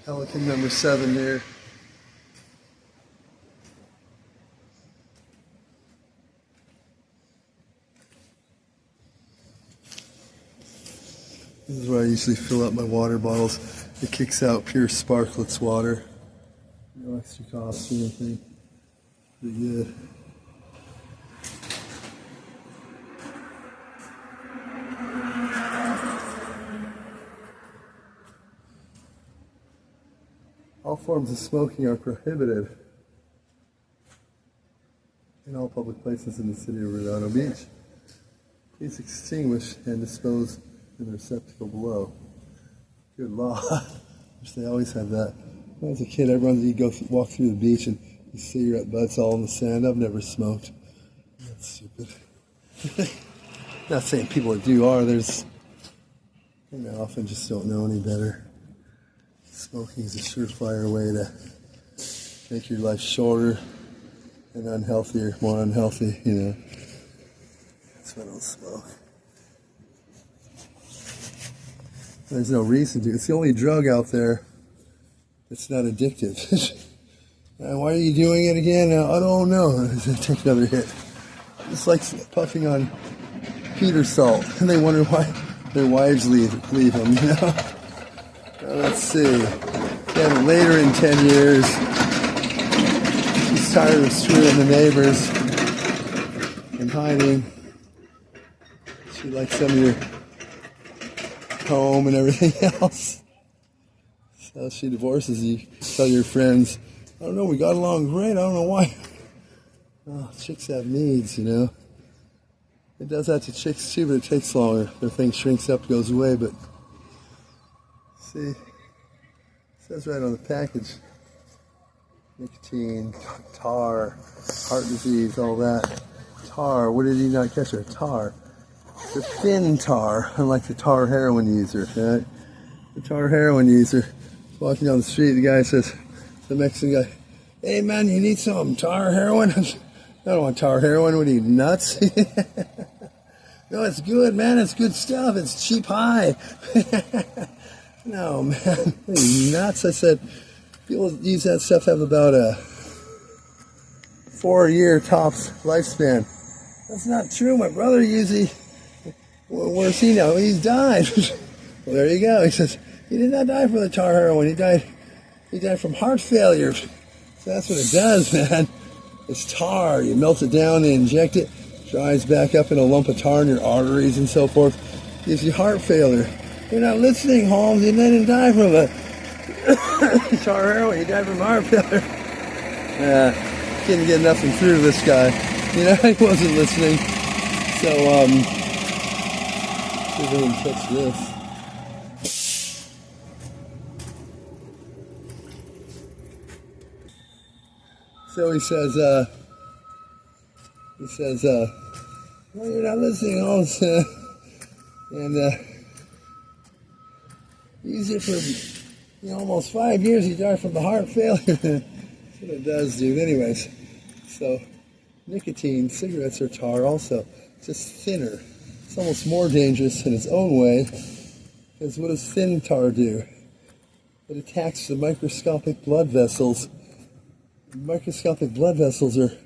Pelican number 7 here. This is where I usually fill up my water bottles. It kicks out pure Sparkletts water. No extra cost or anything. Pretty good. All forms of smoking are prohibited in all public places in the city of Redondo Beach. Please extinguish and dispose in the receptacle below. Good law. Wish they always had that. When I was a kid, everyone would go walk through the beach and you cigarette butts all in the sand. I've never smoked. That's stupid. Not saying people that do are. There's, they often just don't know any better. Smoking is a surefire way to make your life shorter and unhealthier, more unhealthy, you know. That's why I don't smoke. There's no reason to. It's the only drug out there that's not addictive. Why are you doing it again? I don't know. Take another hit. It's like puffing on Peter salt, and they wonder why their wives leave them, you know? Let's see. Then later in 10 years, she's tired of screwing the neighbors and hiding. She likes some of your home and everything else. So she divorces you. Tell your friends, I don't know, we got along great. I don't know why. Oh, chicks have needs, you know. It does that to chicks too, but it takes longer. Their thing shrinks up, goes away, but see, it says right on the package, nicotine, tar, heart disease, all that. Tar, what did he not catch her? Tar. The thin tar, unlike the tar heroin user, right? The tar heroin user, walking down the street, the guy says, the Mexican guy, hey man, you need some tar heroin? I don't want tar heroin, what are you, nuts? No, it's good, man, it's good stuff, it's cheap high. No, man, what are you nuts? I said, people use that stuff have about a 4-year tops lifespan. That's not true. My brother usually, where's he now? He's died. Well, there you go. He says, he did not die from the tar heroin. He died from heart failure. So that's what it does, man. It's tar. You melt it down and inject it. Dries back up in a lump of tar in your arteries and so forth. Gives you heart failure. You're not listening, Holmes. He didn't die from a tar heroin. He died from heart failure. Couldn't get nothing through to this guy. You know, he wasn't listening. So, see if I can catch this. So he says, well, you're not listening, Holmes. And, he used it for, almost 5 years. He died from the heart failure. That's what it does, dude. Anyways, so nicotine, cigarettes are tar also, just thinner. It's almost more dangerous in its own way, because what does thin tar do? It attacks the microscopic blood vessels. Microscopic blood vessels are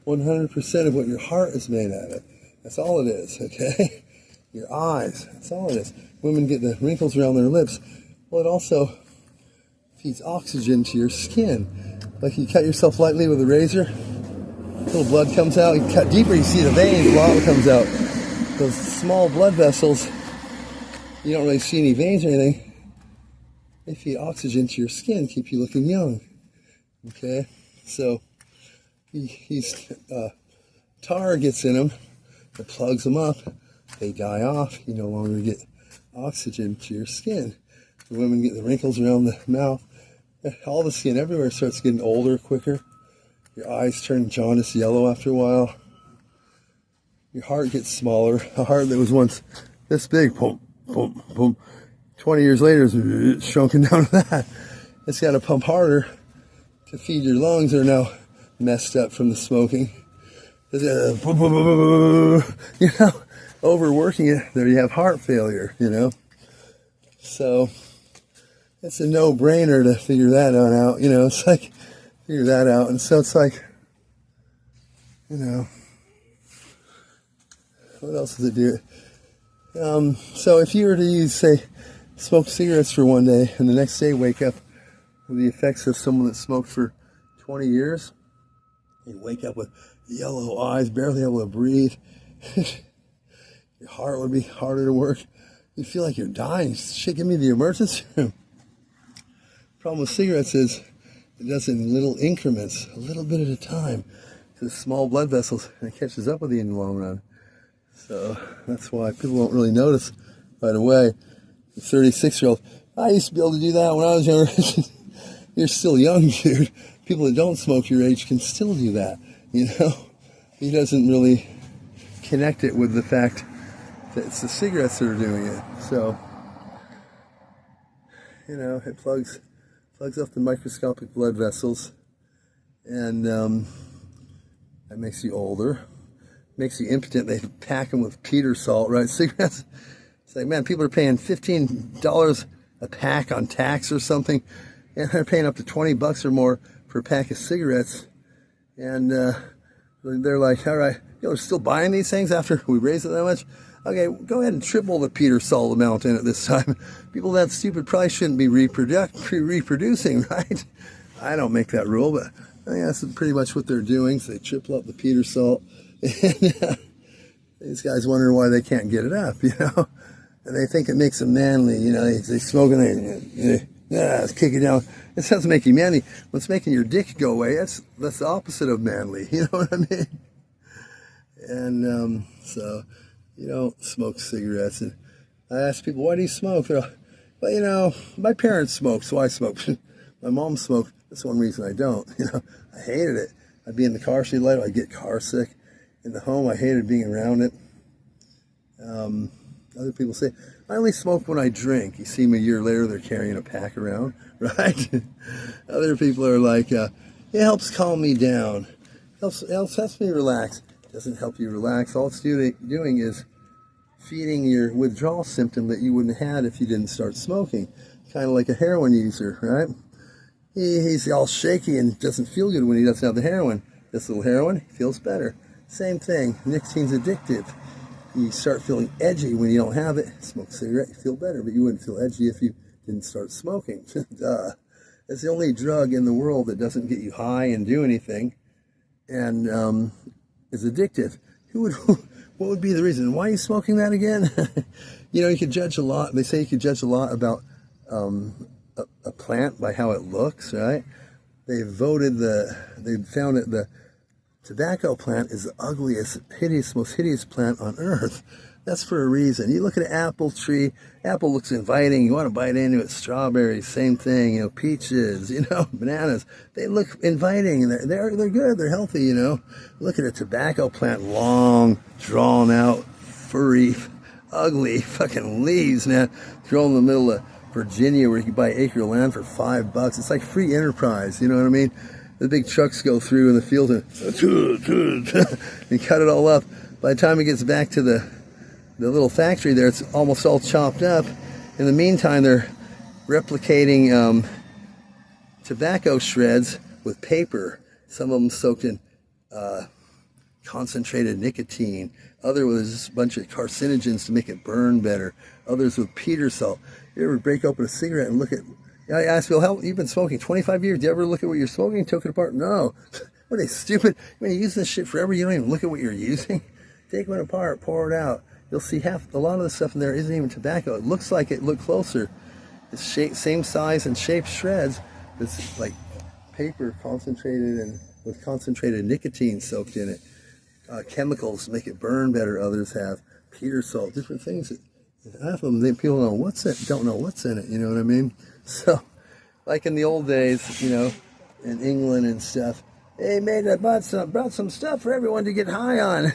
100% of what your heart is made out of. That's all it is, okay? Your eyes, that's all it is. Women get the wrinkles around their lips. Well, it also feeds oxygen to your skin. Like you cut yourself lightly with a razor, a little blood comes out. You cut deeper, you see the veins, a lot comes out. Those small blood vessels, you don't really see any veins or anything. They feed oxygen to your skin, keep you looking young. Okay, so tar gets in them, it plugs them up, they die off, you no longer get oxygen to your skin. The women get the wrinkles around the mouth, all the skin everywhere starts getting older quicker. Your eyes turn jaundice yellow after a while. Your heart gets smaller. A heart that was once this big, boom, boom, boom, 20 years later is shrunken down to that. It's got to pump harder to feed your lungs. They're now messed up from the smoking. Overworking it, there you have heart failure, So it's a no-brainer to figure that one out. You know, it's like, figure that out. And so it's like, you know, what else does it do? So if you were to use, say, smoke cigarettes for one day and the next day wake up with the effects of someone that smoked for 20 years, you wake up with yellow eyes, barely able to breathe. Your heart would be harder to work. You feel like you're dying. Shit, give me the emergency room. Problem with cigarettes is it does it in little increments, a little bit at a time, to the small blood vessels, and it catches up with you in the long run. So that's why people don't really notice right away. The 36-year-old, I used to be able to do that when I was younger. You're still young, dude. People that don't smoke your age can still do that, you know? He doesn't really connect it with the fact that it's the cigarettes that are doing it. So, you know, it plugs up the microscopic blood vessels, and that makes you older, makes you impotent. They pack them with Peter salt, right? Cigarettes. It's like, man, people are paying $15 a pack on tax or something, and they're paying up to $20 or more for a pack of cigarettes, and they're like, all right, you know, we're still buying these things after we raised it that much. Okay, go ahead and triple the Peter salt amount in it this time. People that stupid probably shouldn't be reproducing, right? I don't make that rule, but I think that's pretty much what they're doing. So they triple up the Peter salt. And these guys wonder why they can't get it up, you know? And they think it makes them manly, you know? They smoke and let's kick it down. It doesn't make you manly. What's making your dick go away, that's the opposite of manly, you know what I mean? And so you don't smoke cigarettes. And I ask people, why do you smoke? They're like, well, you know, my parents smoked, so I smoke. My mom smoked. That's one reason I don't. You know, I hated it. I'd be in the car, she'd light it, I'd get car sick. In the home, I hated being around it. Other people say, I only smoke when I drink. You see them a year later, they're carrying a pack around, right? Other people are like, it helps calm me down. Helps me relax. Doesn't help you relax. All it's doing is feeding your withdrawal symptom that you wouldn't have had if you didn't start smoking. Kind of like a heroin user, right? He's all shaky and doesn't feel good when he doesn't have the heroin. This little heroin, he feels better. Same thing. Nicotine's addictive. You start feeling edgy when you don't have it. Smoke a cigarette, you feel better, but you wouldn't feel edgy if you didn't start smoking. Duh. It's the only drug in the world that doesn't get you high and do anything, and is addictive. What would be the reason? Why are you smoking that again? You know, you could judge a lot. They say you could judge a lot about a plant by how it looks, right? They found that the tobacco plant is the ugliest, most hideous plant on earth. That's for a reason. You look at an apple tree, apple looks inviting, you want to bite into it. Strawberries, same thing, you know, peaches, you know, bananas, they look inviting, and they're good, they're healthy, you know. Look at a tobacco plant, long, drawn out, furry, ugly fucking leaves, man, thrown in the middle of Virginia where you can buy an acre of land for $5. It's like free enterprise, you know what I mean? The big trucks go through in the field and cut it all up. By the time it gets back to the little factory there, it's almost all chopped up. In the meantime, they're replicating tobacco shreds with paper. Some of them soaked in concentrated nicotine. Others with just a bunch of carcinogens to make it burn better. Others with Peter salt. You ever break open a cigarette and look at... I asked Bill, you've been smoking 25 years. Do you ever look at what you're smoking? Took it apart? No. What are they, stupid? When you use this shit forever, you don't even look at what you're using. Take one apart, pour it out. You'll see a lot of the stuff in there isn't even tobacco. It looks like it. Look closer. It's same size and shape shreds. It's like paper concentrated and with concentrated nicotine soaked in it. Chemicals make it burn better. Others have Peter salt, different things. Half of them, people don't know what's in it. You know what I mean? So, like in the old days, you know, in England and stuff, they brought some stuff for everyone to get high on.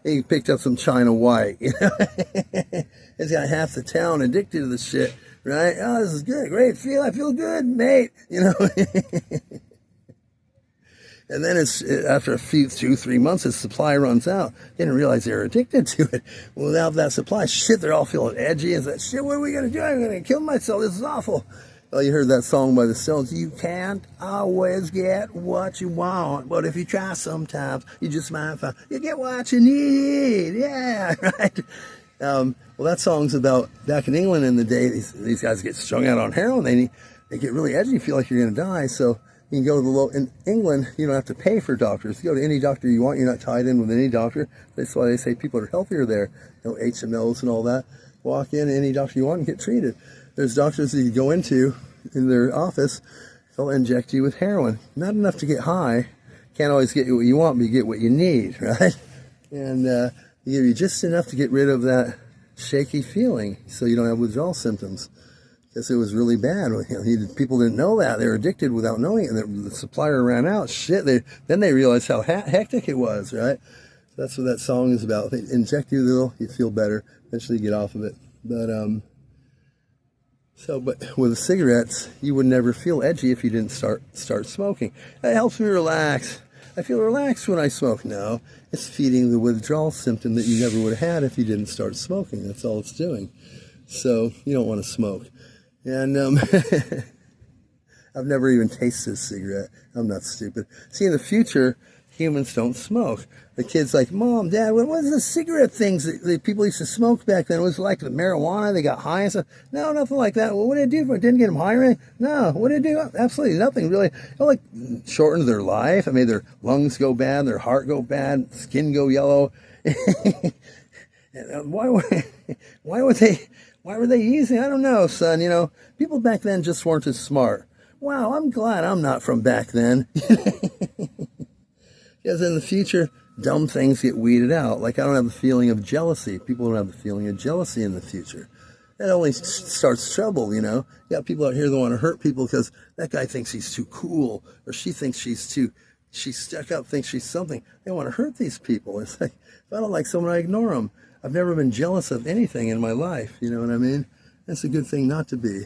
He picked up some China White, you know. It's got half the town addicted to the shit, right? Oh, this is good, great, I feel good, mate, you know. And then after a few 2-3 months, the supply runs out. They didn't realize they were addicted to it. Without that supply, shit, they're all feeling edgy. And like, shit, what are we going to do? I'm going to kill myself. This is awful. Well, you heard that song by the Stones. You can't always get what you want, but if you try sometimes, you just might find you get what you need. Yeah, right. Well, that song's about back in England in the day. These guys get strung out on heroin. They get really edgy. You feel like you're going to die. So you can go to in England. You don't have to pay for doctors. You go to any doctor you want. You're not tied in with any doctor. That's why they say people are healthier there. No HMOs and all that. Walk in any doctor you want and get treated. There's doctors that you go into in their office. They'll inject you with heroin. Not enough to get high. Can't always get you what you want, but you get what you need, right? And they give you just enough to get rid of that shaky feeling so you don't have withdrawal symptoms. Because it was really bad. People didn't know that. They were addicted without knowing it. And the supplier ran out. Shit. Then they realized how hectic it was, right? That's what that song is about. They inject you a little, you feel better. Eventually you get off of it. But with cigarettes, you would never feel edgy if you didn't start smoking. That helps me relax. I feel relaxed when I smoke. No, it's feeding the withdrawal symptom that you never would have had if you didn't start smoking. That's all it's doing. So you don't want to smoke. And I've never even tasted a cigarette. I'm not stupid. See, in the future, humans don't smoke. The kid's like, Mom, Dad, what was the cigarette things that people used to smoke back then? It was like the marijuana, they got high and stuff. No, nothing like that. Well, what did it do for it? Didn't get them high or anything? No, what did it do? Absolutely nothing, really. It like shortened their life. I made their lungs go bad, their heart go bad, skin go yellow. Why were they using? I don't know, son. You know, people back then just weren't as smart. Wow, I'm glad I'm not from back then. Because in the future, dumb things get weeded out. Like I don't have the feeling of jealousy. People don't have the feeling of jealousy in the future. That only starts trouble, you know. You got people out here that want to hurt people because that guy thinks he's too cool, or she thinks she's stuck up, thinks she's something. They want to hurt these people. It's like, if I don't like someone, I ignore them. I've never been jealous of anything in my life, you know what I mean? That's a good thing not to be.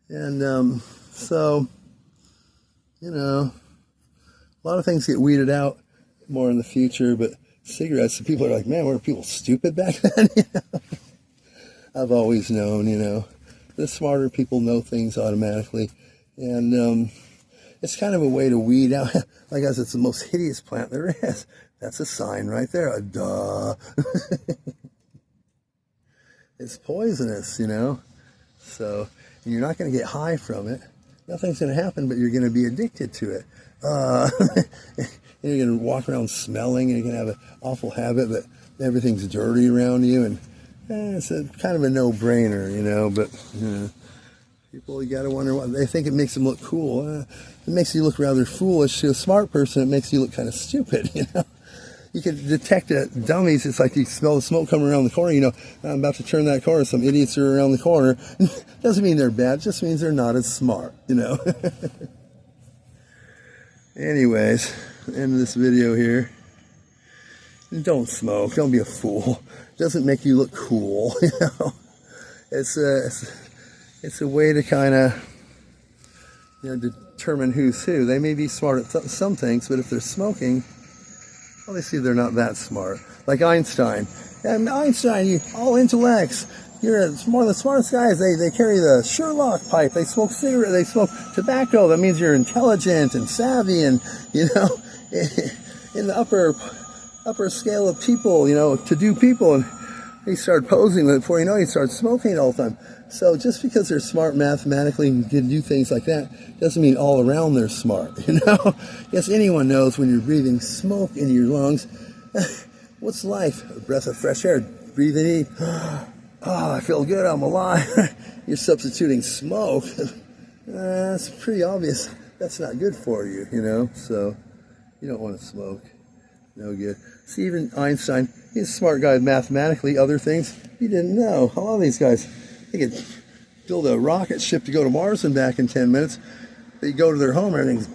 And so, you know, a lot of things get weeded out more in the future, but cigarettes, people are like, man, were people stupid back then? You know? I've always known, you know, the smarter people know things automatically. And it's kind of a way to weed out, like I said, it's the most hideous plant there is. That's a sign right there, a duh. It's poisonous, you know, so and you're not going to get high from it. Nothing's going to happen, but you're going to be addicted to it. And you're going to walk around smelling, and you're going to have an awful habit that everything's dirty around you, and it's kind of a no-brainer, you know, but people, you got to wonder why. They think it makes them look cool. It makes you look rather foolish. To a smart person, it makes you look kind of stupid, you know. You can detect it. Dummies, it's like you smell the smoke coming around the corner, you know, I'm about to turn that corner, some idiots are around the corner. Doesn't mean they're bad, it just means they're not as smart, you know. Anyways, end of this video here. Don't smoke, don't be a fool. It doesn't make you look cool, you know. It's a way to kind of, you know, determine who's who. They may be smart at some things, but if they're smoking, obviously they're not that smart. Like Einstein. And Einstein, you all intellects. You're one of the smartest guys. They carry the Sherlock pipe. They smoke cigarette. They smoke tobacco. That means you're intelligent and savvy, and you know, in the upper scale of people, you know, to do people. And he started posing with it. Before you know it, he started smoking all the time. So just because they're smart mathematically and can do things like that doesn't mean all around they're smart, you know? Yes, anyone knows when you're breathing smoke into your lungs, what's life? A breath of fresh air, breathing in. Oh, I feel good, I'm alive. You're substituting smoke. It's pretty obvious that's not good for you, you know? So you don't want to smoke. No good. See, even Einstein, he's a smart guy mathematically. Other things he didn't know. A lot of these guys, they could build a rocket ship to go to Mars and back in 10 minutes. They go to their home, everything's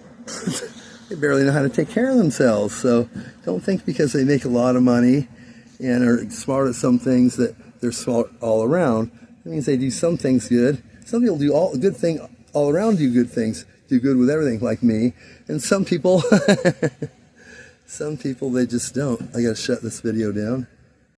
they barely know how to take care of themselves. So don't think because they make a lot of money and are smart at some things that they're smart all around. That means they do some things good. Some people do all good thing all around, do good things, do good with everything, like me. And some people, some people they just don't. I gotta shut this video down.